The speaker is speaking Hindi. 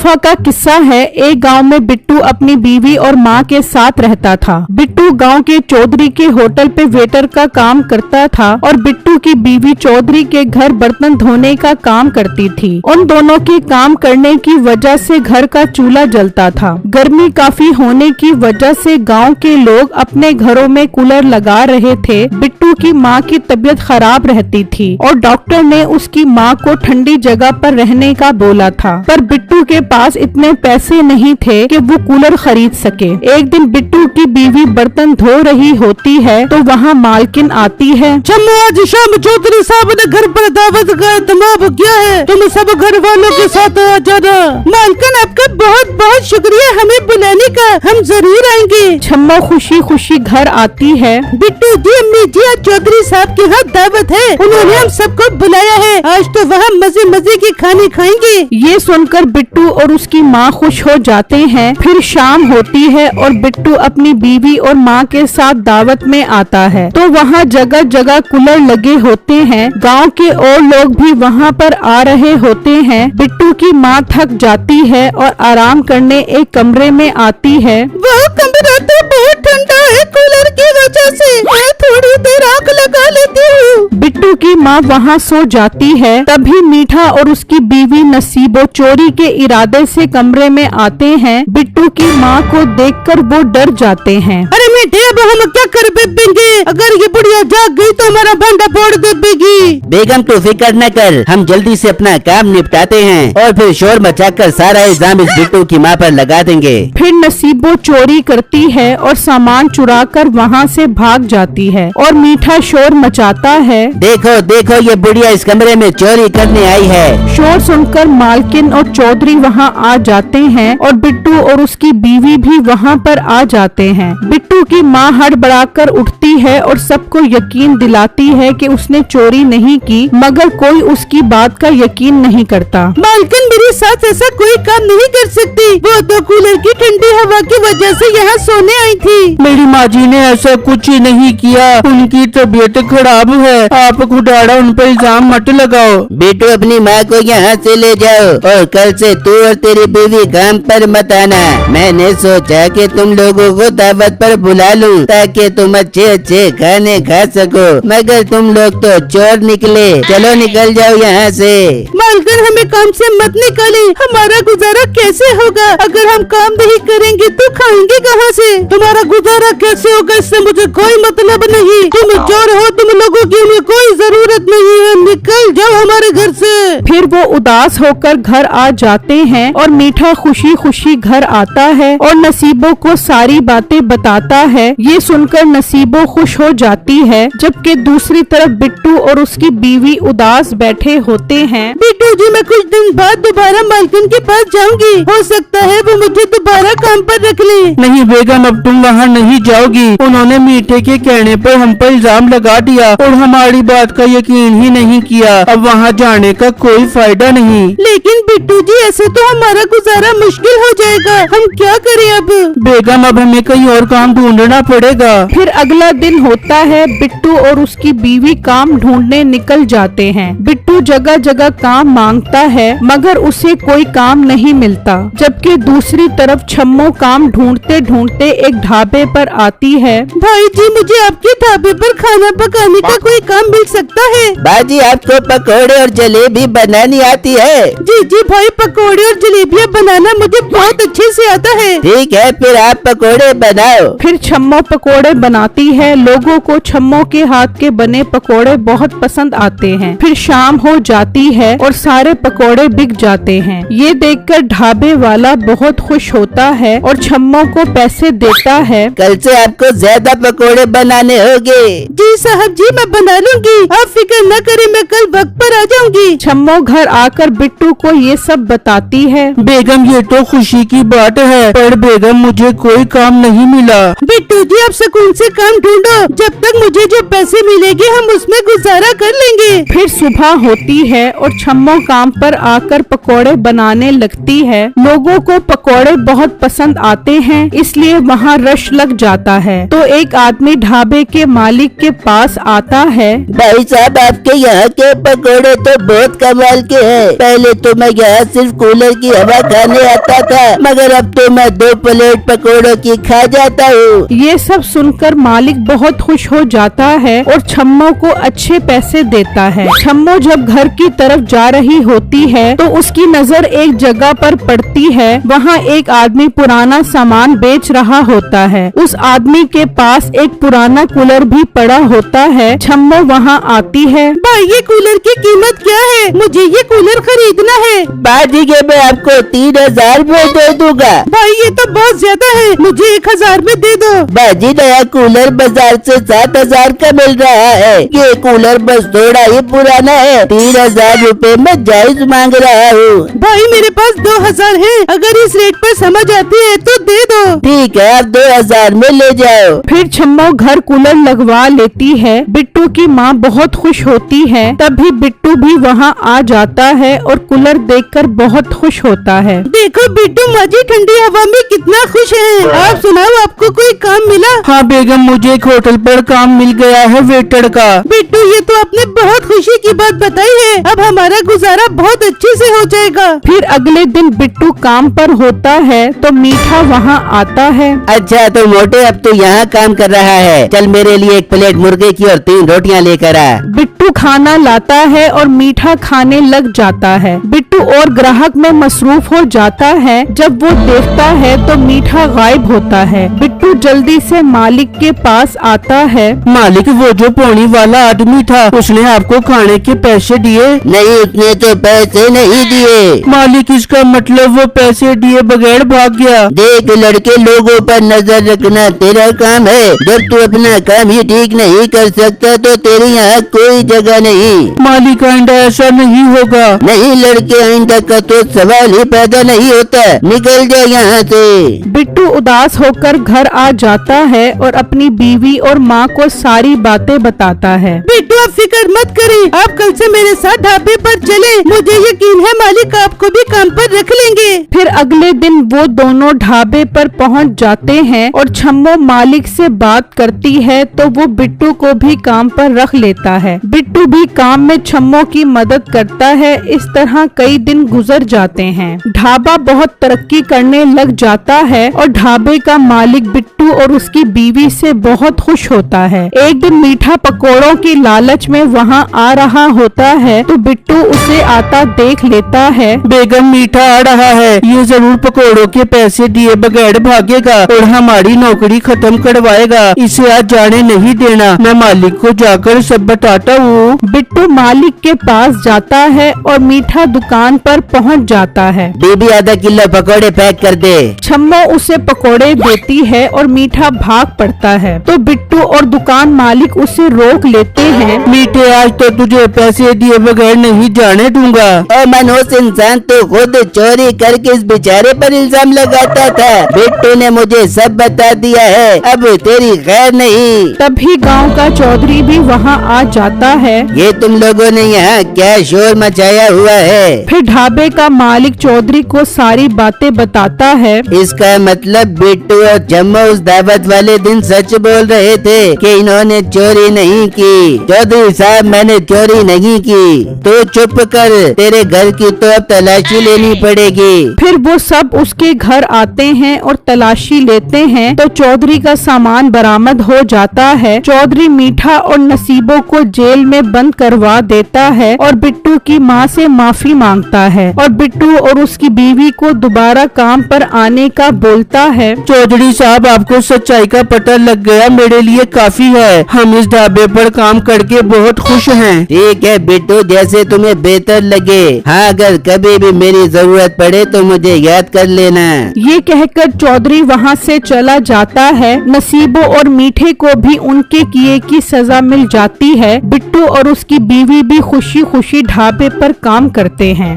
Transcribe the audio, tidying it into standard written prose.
दफा का किस्सा है। एक गांव में बिट्टू अपनी बीवी और माँ के साथ रहता था। बिट्टू गांव के चौधरी के होटल पे वेटर का काम करता था और बिट्टू की बीवी चौधरी के घर बर्तन धोने का काम करती थी। उन दोनों के काम करने की वजह से घर का चूल्हा जलता था। गर्मी काफी होने की वजह से गांव के लोग अपने घरों में कूलर लगा रहे थे। बिट्टू की माँ की तबीयत खराब रहती थी और डॉक्टर ने उसकी माँ को ठंडी जगह पर रहने का बोला था, पर बिट्टू के पास इतने पैसे नहीं थे कि वो कूलर खरीद सके। एक दिन बिट्टू की बीवी बर्तन धो रही होती है तो वहाँ मालकिन आती है। आज शाम चौधरी साहब ने घर पर दावत का इंतजाम किया है, तुम सब घर वालों के साथ आ जाना। मालकिन आपका बहुत बहुत शुक्रिया हमें बुलाने का, हम जरूर आएंगे। छम्मो खुशी खुशी घर आती है। बिट्टू जी, अम्मी जी, आज चौधरी साहब के यहाँ दावत है, उन्होंने हम सबको बुलाया है। आज तो वहाँ मजे मजे के खाने खाएंगे। ये सुनकर बिट्टू और उसकी माँ खुश हो जाते हैं। फिर शाम होती है और बिट्टू अपनी बीवी और माँ के साथ दावत में आता है तो वहाँ जगह जगह कूलर लगे होते हैं। गांव के और लोग भी वहाँ पर आ रहे होते हैं। बिट्टू की माँ थक जाती है और आराम करने एक कमरे में आती है। वह कमरा तो बहुत ठंडा है, कूलर की वजह से मैं थोड़ी देर आग लगा लेती हूँ। बिट्टू की माँ वहाँ सो जाती है। तभी मीठा और उसकी बीवी नसीबो चोरी के इरादे से कमरे में आते हैं। बिट्टू की माँ को देखकर वो डर जाते हैं। अरे मीठे, अब हम क्या कर बेबेंगे? अगर ये बुढ़िया जाग गई तो हमारा भांडा फोड़ देगी। बेगम तू फिक्र न कर, हम जल्दी से अपना काम निपटाते हैं और फिर शोर मचाकर सारा इल्जाम इस बिट्टू की माँ पर लगा देंगे। फिर नसीबो चोरी करती है और सामान चुराकर वहाँ से भाग जाती है और मीठा शोर मचाता है। देखो देखो, ये बुढ़िया इस कमरे में चोरी करने आई है। शोर सुनकर मालकिन और चौधरी वहाँ आ जाते हैं और बिट्टू और उसकी बीवी भी वहाँ पर आ जाते हैं। बिट्टू की माँ हड़बड़ाकर उठती है और सबको यकीन दिलाती है कि उसने चोरी नहीं की, मगर कोई उसकी बात का यकीन नहीं करता। मालकिन, मेरी सास ऐसा कोई काम नहीं कर सकती, वो तो कूलर की ठंडी हवा की वजह से यहाँ सोने आई थी। मेरी माँ जी ने ऐसा कुछ ही नहीं किया, उनकी तबीयत खराब है, आप खुदाड़ा उन पर इल्जाम मत लगाओ। बेटू, अपनी माँ को यहाँ से ले जाओ और कल से तू और तेरी बीवी काम पर मत आना। मैंने सोचा कि तुम लोगों को दावत पर बुला लूं ताकि तुम अच्छे अच्छे खाने खा सको, मगर तुम लोग तो चोर निकले। चलो निकल जाओ यहाँ से। मालकिन, हमें काम से मत निकाले, हमारा गुजारा कैसे होगा? अगर हम काम नहीं करेंगे तो खाएंगे कहाँ से? तुम्हारा गुजारा कैसे होगा इससे मुझे कोई मतलब नहीं। तुम चोर हो, तुम लोगों की हमें कोई जरूरत नहीं है, निकल जाओ हमारे घर से। फिर वो उदास होकर घर आ जाते हैं और मीठा खुशी खुशी घर आता है और नसीबो को सारी बातें बताता है। ये सुनकर नसीबो खुश हो जाती है, जबकि दूसरी तरफ बिट्टू और उसकी बीवी उदास बैठे होते हैं। बिट्टू जी, मैं कुछ दिन बाद दोबारा मालकिन के पास जाऊंगी, हो सकता है वो मुझे दोबारा काम पर रख ले। नहीं बेगम, अब तुम वहाँ नहीं जाओगी। उन्होंने मीठे के कहने पर हम पर इल्जाम लगा दिया और हमारी बात का यकीन ही नहीं किया। अब वहाँ जाने का कोई फायदा नहीं। लेकिन बिट्टू जी, ऐसे तो हमारा गुजारा मुश्किल हो जाएगा, हम क्या करें अब? बेगम, अब हमें कहीं और काम ढूंढना पड़ेगा। फिर अगला दिन होता है। बिट्टू और उसकी बीवी काम ढूंढने निकल जाते हैं। बिट्टू जगह जगह काम मांगता है मगर उसे कोई काम नहीं मिलता, जबकि दूसरी तरफ छम्मो काम ढूंढते ढूंढते एक ढाबे पर आती है। भाई जी, मुझे आपके ढाबे पर खाना पकाने का कोई काम मिल सकता है? बाजी, आपको पकौड़े और जलेबी बनानी आती है? जी जी भाई, पकौड़े और जलेबियाँ बनाना मुझे बहुत अच्छे से आता है। ठीक है, फिर आप पकौड़े बनाओ। फिर छम्मो पकोड़े बनाती है। लोगों को छम्मो के हाथ के बने पकोड़े बहुत पसंद आते हैं। फिर शाम हो जाती है और सारे पकोड़े बिक जाते हैं। ये देखकर ढाबे वाला बहुत खुश होता है और छम्मो को पैसे देता है। कल से आपको ज्यादा पकोड़े बनाने होंगे। जी साहब जी, मैं बना लूंगी, आप फिक्र न करें, मैं कल वक्त पर आ जाऊंगी। छम्मो घर आकर बिट्टू को ये सब बताती है। बेगम, ये तो खुशी की बात बात है, पर बेगम मुझे कोई काम नहीं मिला। बिट्टू जी आप सुकून से काम ढूंढो, जब तक मुझे जो पैसे मिलेंगे हम उसमें गुजारा कर लेंगे। फिर सुबह होती है और छम्मो काम पर आकर पकोड़े बनाने लगती है। लोगों को पकोड़े बहुत पसंद आते हैं, इसलिए वहाँ रश लग जाता है। तो एक आदमी ढाबे के मालिक के पास आता है। भाई साहब आपके यहाँ के पकोड़े तो बहुत कमाल के हैं। पहले तो मैं यहाँ सिर्फ कूलर की हवा खाने आता था, मगर अब तो मैं 2 प्लेट पकोड़ों की खा जाता हूँ। ये सब सुनकर मालिक बहुत खुश हो जाता है और छम्मो को अच्छे पैसे देता है। छम्मो जब घर की तरफ जा रही होती है तो उसकी नजर एक जगह पर पड़ती है। वहाँ एक आदमी पुराना सामान बेच रहा होता है। उस आदमी के पास एक पुराना कूलर भी पड़ा होता है। छम्मो वहाँ आती है। भाई ये कूलर की कीमत क्या है? मुझे ये कूलर खरीदना है। बाजी के मैं आपको 3000 में दे दूंगा। भाई ये तो बहुत ज्यादा है, मुझे 1000 में दे दो। बाजी नया कूलर बाजार से 7000 का मिल रहा है। ये कूलर बस थोड़ा ही पुराना है। 3000 रुपए में जायज मांग रहा हूँ। भाई मेरे पास 2000 है, अगर इस रेट पर समझ आती है तो दे दो। ठीक है आप 2000 में ले जाओ। फिर छम्मो घर कूलर लगवा लेती है। बिट्टू की माँ बहुत खुश होती है। तभी बिट्टू भी वहाँ आ जाता है और कूलर देखकर बहुत खुश होता है। देखो बिट्टू माँ जी ठंडी हवा में कितना खुश है। आप सुनाओ आपको कोई काम मिला? हाँ बेगम मुझे एक होटल पर काम मिल गया है वेटर का। बिट्टू ये तो आपने बहुत खुशी की बात बताई है, अब हमारा गुजारा बहुत अच्छे से हो जाएगा। फिर अगले दिन बिट्टू काम पर होता है तो मीठा वहाँ आता है। अच्छा तो मोटे अब तो यहाँ काम कर रहा है। चल मेरे लिए 1 प्लेट मुर्गे की और 3 रोटियाँ लेकर आ। बिट्टू खाना लाता है और मीठा खाने लग जाता है। बिट्टू और ग्राहक में मसरूफ हो जाता है। जब वो देखता है तो मीठा गायब होता है। बिट्टू जल्दी से मालिक के पास आता है। मालिक वो जो पौनी वाला आदमी था उसने आपको खाने के पैसे दिए? नहीं उसने तो पैसे नहीं दिए। मालिक इसका मतलब वो पैसे दिए बगैर भाग गया। देख लड़के लोगों पर नजर रखना तेरा काम है। जब तू अपना काम ही ठीक नहीं कर सकता तो तेरे यहाँ कोई जगह नहीं। मालिक आइंदा ऐसा नहीं होगा। नहीं लड़के आइंदा का तो सवाल ही पैदा नहीं होता। निकल जा यहाँ से। बिट्टू उदास होकर घर आ जाता है और अपनी बीवी और माँ को सारी बातें बताता है। बिट्टू आप फिक्र मत करें, आप कल से मेरे साथ ढाबे पर चले। मुझे यकीन है मालिक आपको भी काम पर रख लेंगे। फिर अगले दिन वो दोनों ढाबे पर पहुंच जाते हैं और छम्मो मालिक से बात करती है तो वो बिट्टू को भी काम पर रख लेता है। बिट्टू भी काम में छम्मो की मदद करता है। इस तरह कई दिन गुजर जाते हैं। ढाबा बहुत तरक्की करने लग जाता है और ढाबे का मालिक बिट्टू और उसकी बीवी से बहुत खुश होता है। एक दिन मीठा पकोड़ों की लालच में वहाँ आ रहा होता है तो बिट्टू उसे आता देख लेता है। बेगम मीठा आ रहा है, ये जरूर पकोड़ों के पैसे दिए बगैर भागेगा और हमारी नौकरी खत्म करवाएगा। इसे आज जाने नहीं देना। मैं मालिक को जाकर सब बताता हूँ। बिट्टू मालिक के पास जाता है और मीठा दुकान पर पहुँच जाता है। बीबी आधा किलो पकोड़े पैक कर दे। छम्मो उसे पकोड़े देती है और मीठा भाग पड़ता है तो बिट्टू और दुकान मालिक उसे रोक लेते हैं। मीठे आज तो तुझे पैसे दिए बगैर नहीं जाने दूंगा। और मनोज इंसान तो खुद चोरी करके इस बेचारे पर इल्जाम लगाता था। बिट्टू ने मुझे सब बता दिया है, अब तेरी खैर नहीं। तभी गांव का चौधरी भी वहां आ जाता है। ये तुम लोगों ने यहाँ क्या शोर मचाया हुआ है? फिर ढाबे का मालिक चौधरी को सारी बातें बताता है। इसका मतलब बिट्टू और छम्मो उस दावत वाले दिन सच बोल रहे थे कि इन्होंने चोरी नहीं की। चौधरी साहब मैंने चोरी नहीं की। तो चुप कर, तेरे घर की तो अब तलाशी लेनी पड़ेगी। फिर वो सब उसके घर आते हैं और तलाशी लेते हैं तो चौधरी का सामान बरामद हो जाता है। चौधरी मीठा और नसीबों को जेल में बंद करवा देता है और बिट्टू की माँ से माफी मांगता है और बिट्टू और उसकी बीवी को दोबारा काम पर आने का बोलता है। चौधरी साहब आपको सच्चाई का पता लग गया, मेरे लिए काफी है। हम इस ढाबे पर काम करके बहुत खुश हैं। ठीक है बिट्टू, जैसे तुम्हें बेहतर लगे। हाँ अगर कभी भी मेरी जरूरत पड़े तो मुझे याद कर लेना। ये कहकर चौधरी वहाँ से चला जाता है। नसीबों और मीठे को भी उनके किए की सजा मिल जाती है। बिट्टू और उसकी बीवी भी खुशी खुशी ढाबे पर काम करते हैं।